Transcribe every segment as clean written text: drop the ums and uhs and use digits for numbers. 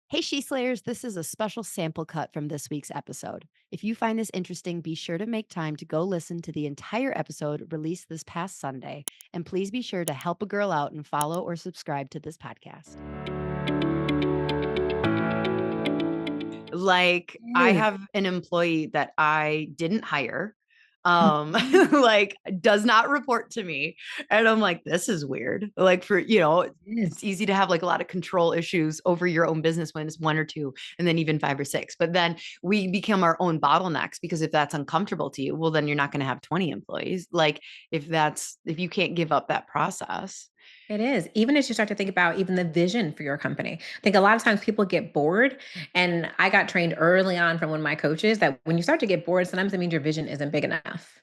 Hey, She Slayers, this is a special sample cut from this week's episode. If you find this interesting, be sure to make time to go listen to the entire episode released this past Sunday. And please be sure to help a girl out and follow or subscribe to this podcast. Like, I Yes. have an employee that I didn't hire, like, does not report to me. And I'm like, this is weird. Like, it's Yes. easy to have like a lot of control issues over your own business when it's one or two, and then even five or six. But then we become our own bottlenecks because if that's uncomfortable to you, well, then you're not going to have 20 employees. Like, if you can't give up that process. It is. Even as you start to think about even the vision for your company. I think a lot of times people get bored. And I got trained early on from one of my coaches that when you start to get bored, sometimes it means your vision isn't big enough.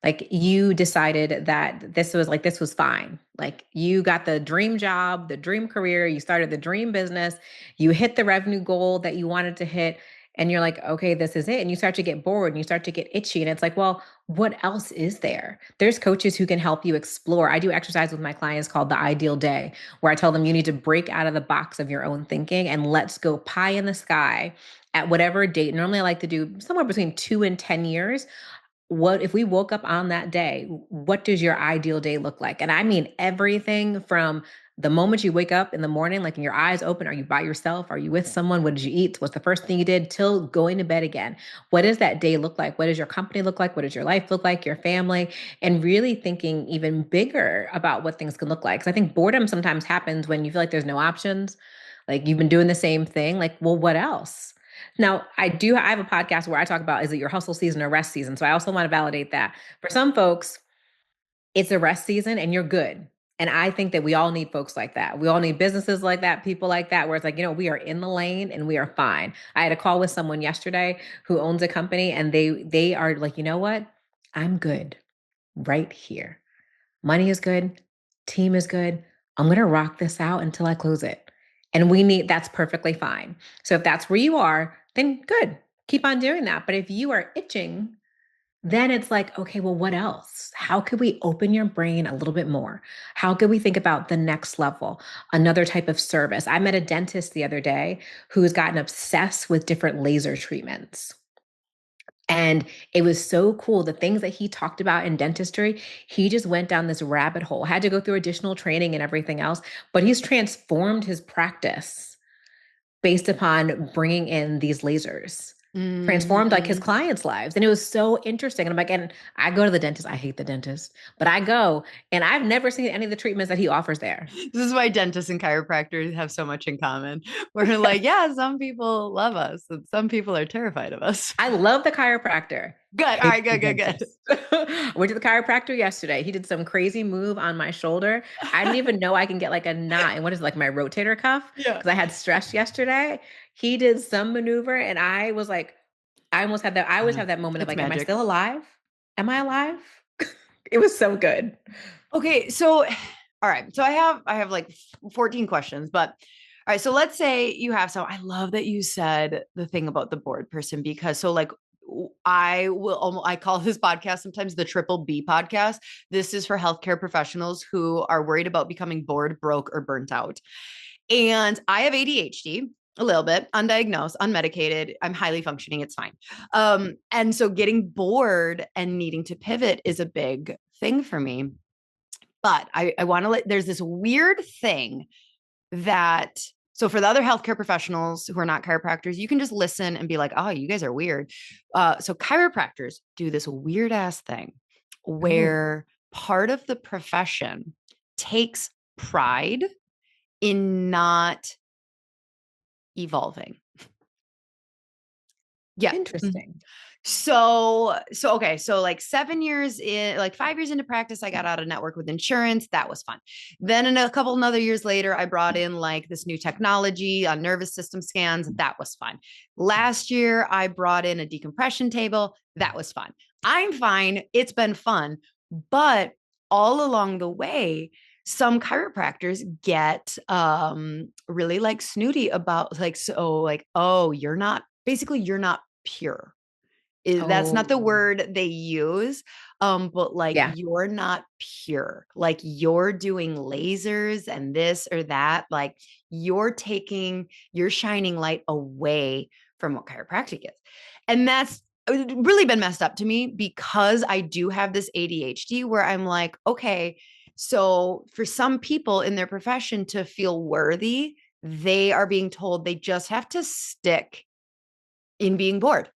Like you decided that this was fine. Like you got the dream job, the dream career, you started the dream business, you hit the revenue goal that you wanted to hit, and you're like, okay, this is it. And you start to get bored and you start to get itchy. And it's like, well, what else is there? There's coaches who can help you explore. I do exercise with my clients called the ideal day, where I tell them you need to break out of the box of your own thinking and let's go pie in the sky at whatever date. Normally I like to do somewhere between 2 and 10 years. What if we woke up on that day? What does your ideal day look like? And I mean everything from the moment you wake up in the morning, like in your eyes open, are you by yourself? Are you with someone? What did you eat? What's the first thing you did till going to bed again? What does that day look like? What does your company look like? What does your life look like? Your family? And really thinking even bigger about what things can look like. Because I think boredom sometimes happens when you feel like there's no options. Like you've been doing the same thing. Like, well, what else? Now, I have a podcast where I talk about is it your hustle season or rest season? So I also want to validate that. For some folks, it's a rest season and you're good. And I think that we all need folks like that. We all need businesses like that, people like that, where it's like, we are in the lane and we are fine. I had a call with someone yesterday who owns a company and they are like, you know what? I'm good right here. Money is good, team is good. I'm going to rock this out until I close it. And that's perfectly fine. So if that's where you are, then good. Keep on doing that. But if you are itching, then it's like, okay, well, what else? How could we open your brain a little bit more? How could we think about the next level, another type of service? I met a dentist the other day who's gotten obsessed with different laser treatments. And it was so cool. The things that he talked about in dentistry, he just went down this rabbit hole, had to go through additional training and everything else, but he's transformed his practice based upon bringing in these lasers, transformed like his Mhm. clients' lives. And it was so interesting. And I'm like, and I go to the dentist. I hate the dentist, but I go and I've never seen any of the treatments that he offers there. This is why dentists and chiropractors have so much in common. We're like, yeah, some people love us and some people are terrified of us. I love the chiropractor. Good. All Hate right, the good, good, good. dentist. Went to the chiropractor yesterday. He did some crazy move on my shoulder. I didn't even know I can get like a knot and what is it, like my rotator cuff? Yeah. Because I had stress yesterday. He did some maneuver and I was like, I always have that moment of It's like, am I magic. still alive? Am I alive? It was so good. Okay, so all right. So I have like 14 questions, but all right, so let's say you have some. I love that you said the thing about the bored person because so like I call this podcast sometimes the triple B podcast. This is for healthcare professionals who are worried about becoming bored, broke, or burnt out. And I have ADHD a little bit, undiagnosed, unmedicated. I'm highly functioning. It's fine. And so getting bored and needing to pivot is a big thing for me. But I want to there's this weird thing that, so for the other healthcare professionals who are not chiropractors, you can just listen and be like, oh, you guys are weird. So chiropractors do this weird ass thing Oh, where part of the profession takes pride in not evolving. Yeah. Mhm. interesting. So okay, so like 7 years in, like 5 years into practice, I got out of network with insurance. That was fun. Then in a couple another years later, I brought in like this new technology on nervous system scans. That was fun. Last year, I brought in a decompression table. That was fun. I'm fine. It's been fun, but all along the way, some chiropractors get really like snooty about like, so like, oh, you're not pure. That's not the Oh, word they use, but like yeah. you're not pure, like you're doing lasers and this or that, like you're shining light away from what chiropractic is. And that's really been messed up to me because I do have this ADHD where I'm like, okay, so for some people in their profession to feel worthy, they are being told they just have to stick in being bored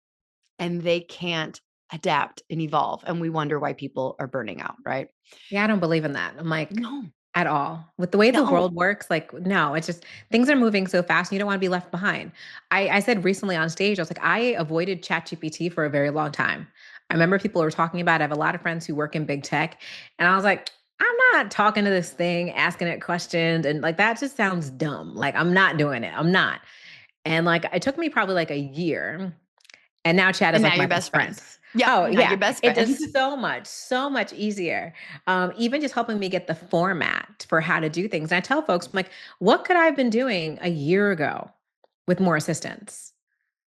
and they can't adapt and evolve. And we wonder why people are burning out, right? Yeah, I don't believe in that. I'm like, No, at all. With the way the no. world works, like, no, it's just things are moving so fast and you don't want to be left behind. I said recently on stage, I was like, I avoided ChatGPT for a very long time. I remember people were talking about it. I have a lot of friends who work in big tech. And I was like, I'm not talking to this thing, asking it questions. And like, that just sounds dumb. Like, I'm not doing it. I'm not. And like, it took me probably like a year. And now chat is And now like my you're best best friend. friends. Yep. Oh Now you're yeah, best it does friends. so much easier. Even just helping me get the format for how to do things. And I tell folks, I'm like, what could I have been doing a year ago with more assistance?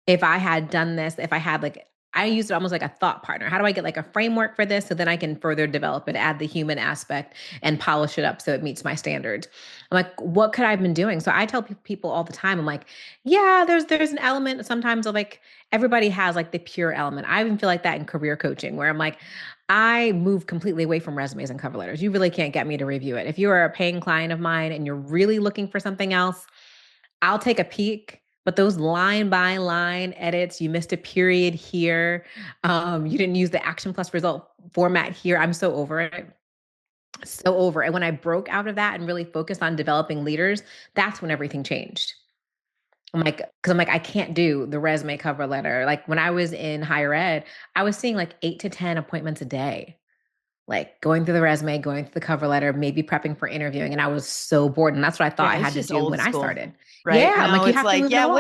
If I had done this, if I had like, I used it almost like a thought partner. How do I get like a framework for this so then I can further develop it, add the human aspect and polish it up so it meets my standards? I'm like, what could I have been doing? So I tell people all the time, I'm like, yeah, there's an element sometimes of like everybody has like the pure element. I even feel like that in career coaching where I'm like, I move completely away from resumes and cover letters. You really can't get me to review it. If you are a paying client of mine and you're really looking for something else, I'll take a peek, but those line by line edits, you missed a period here. You didn't use the action plus result format here. I'm so over it. So over. And when I broke out of that and really focused on developing leaders, that's when everything changed. I'm like, because I'm like, I can't do the resume cover letter. Like when I was in higher ed, I was seeing like 8 to 10 appointments a day, like going through the resume, going through the cover letter, maybe prepping for interviewing. And I was so bored. And that's what I thought Yeah, I it's had to just do old when I school, started. right? Yeah. I'm like, Now you it's have to like, move it yeah, all.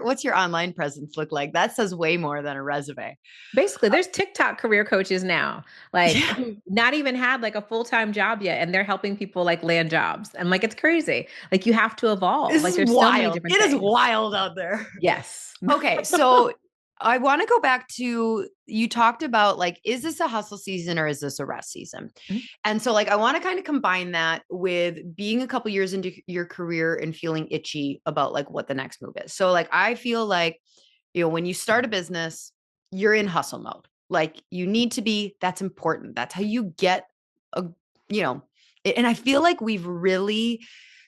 what's your online presence look like? That says way more than a resume. Basically, there's TikTok career coaches now, like Yeah. who not even had like a full-time job yet, and they're helping people like land jobs. And like it's crazy. Like you have to evolve. This Like is there's so many wild. different It is things. wild out there. Yes. Okay, so I want to go back to you talked about like, is this a hustle season or is this a rest season? Mhm. And so, like, I want to kind of combine that with being a couple years into your career and feeling itchy about like what the next move is. So, like, I feel like, when you start a business, you're in hustle mode. Like, you need to be, that's important. That's how you get a, you know, and I feel like we've really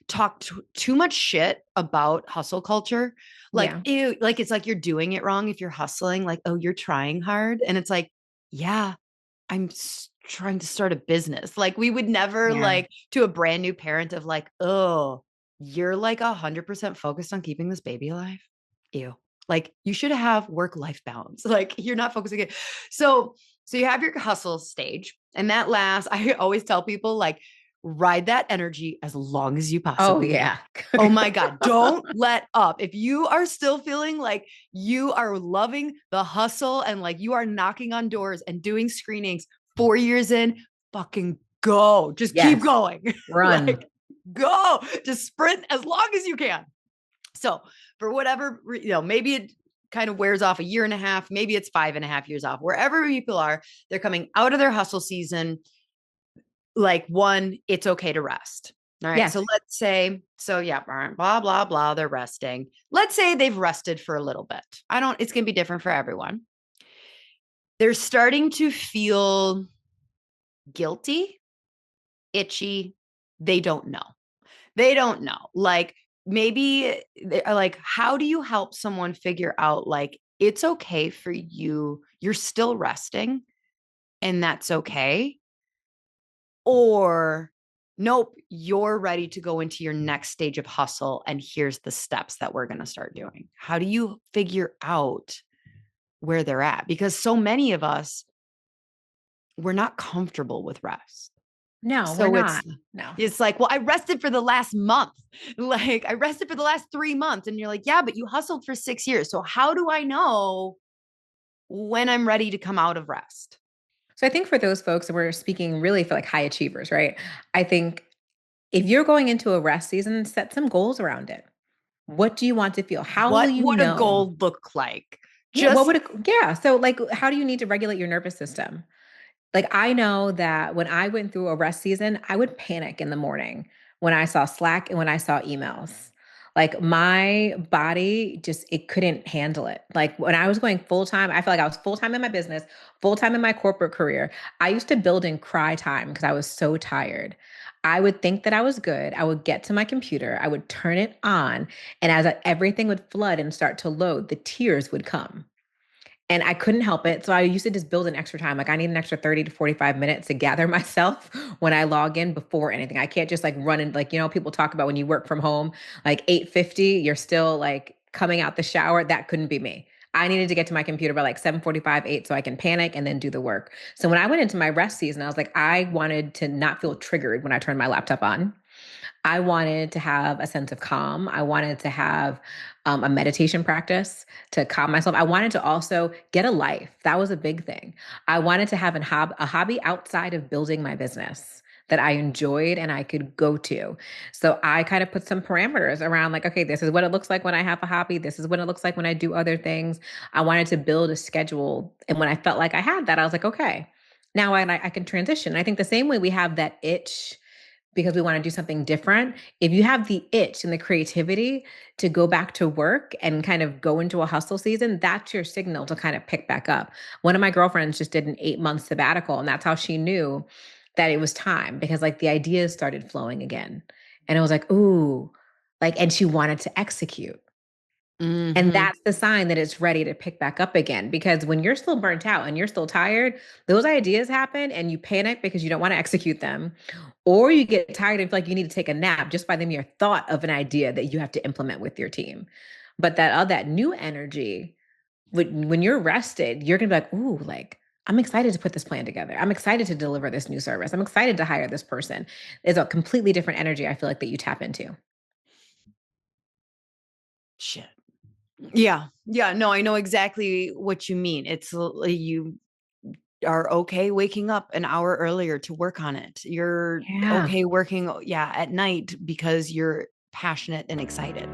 talked too much shit about hustle culture. Like, Yeah. ew, like it's like you're doing it wrong if you're hustling, like, oh, you're trying hard. And it's like, yeah, trying to start a business. Like, we would never Yeah. like to a brand new parent of like, oh, you're like 100% focused on keeping this baby alive. Ew. Like, you should have work-life balance. Like, you're not focusing it. So you have your hustle stage, and that lasts. I always tell people like, ride that energy as long as you Oh possibly can. yeah. Oh my God, don't let up. If you are still feeling like you are loving the hustle and like you are knocking on doors and doing screenings 4 years in, fucking go. Just keep Yes. going. Run. Like, go. Just sprint as long as you can. So, for whatever, maybe it kind of wears off a year and a half, maybe it's 5.5 years off. Wherever people are, they're coming out of their hustle season. Like, one, it's okay to rest. All right. So Yes. let's say, so yeah, blah, blah, blah, they're resting. Let's say they've rested for a little bit. It's going to be different for everyone. They're starting to feel guilty, itchy. They don't know. They don't know. Like, maybe like, how do you help someone figure out like, it's okay for you? You're still resting and that's okay. Or, nope, you're ready to go into your next stage of hustle. And here's the steps that we're going to start doing. How do you figure out where they're at? Because so many of us, we're not comfortable with rest. No, we're So not. No. it's like, well, I rested for the last month. Like, I rested for the last 3 months. And you're like, yeah, but you hustled for 6 years. So how do I know when I'm ready to come out of rest? So I think for those folks, we're speaking really for like high achievers, right? I think if you're going into a rest season, set some goals around it. What do you want to feel? How will What you would a know? goal look like? Yeah, what Just would it, yeah. So like how do you need to regulate your nervous system? Like I know that when I went through a rest season, I would panic in the morning when I saw Slack and when I saw emails. Like my body just, it couldn't handle it. Like when I was going full time, I feel like I was full time in my business, full time in my corporate career. I used to build in cry time because I was so tired. I would think that I was good. I would get to my computer, I would turn it on, and as everything would flood and start to load, the tears would come. And I couldn't help it. So I used to just build an extra time. Like I need an extra 30 to 45 minutes to gather myself when I log in before anything. I can't just like run and like, people talk about when you work from home, like 8:50, you're still like coming out the shower. That couldn't be me. I needed to get to my computer by like 7:45, 8 so I can panic and then do the work. So when I went into my rest season, I was like, I wanted to not feel triggered when I turned my laptop on. I wanted to have a sense of calm. I wanted to have a meditation practice to calm myself. I wanted to also get a life. That was a big thing. I wanted to have a hobby outside of building my business that I enjoyed and I could go to. So I kind of put some parameters around like, okay, this is what it looks like when I have a hobby. This is what it looks like when I do other things. I wanted to build a schedule. And when I felt like I had that, I was like, okay, now I can transition. I think the same way we have that itch because we want to do something different. If you have the itch and the creativity to go back to work and kind of go into a hustle season, that's your signal to kind of pick back up. One of my girlfriends just did an 8 month sabbatical, and that's how she knew that it was time because like the ideas started flowing again. And it was like, ooh, like, and she wanted to execute. And Hmm. that's the sign that it's ready to pick back up again. Because when you're still burnt out and you're still tired, those ideas happen and you panic because you don't want to execute them. Or you get tired and feel like you need to take a nap just by the mere thought of an idea that you have to implement with your team. But that new energy, when you're rested, you're gonna be like, ooh, like I'm excited to put this plan together. I'm excited to deliver this new service. I'm excited to hire this person. It's a completely different energy, I feel like, that you tap into. Shit. Yeah. Yeah. No, I know exactly what you mean. You are okay waking up an hour earlier to work on it. You're Yeah. okay working, yeah, at night because you're passionate and excited.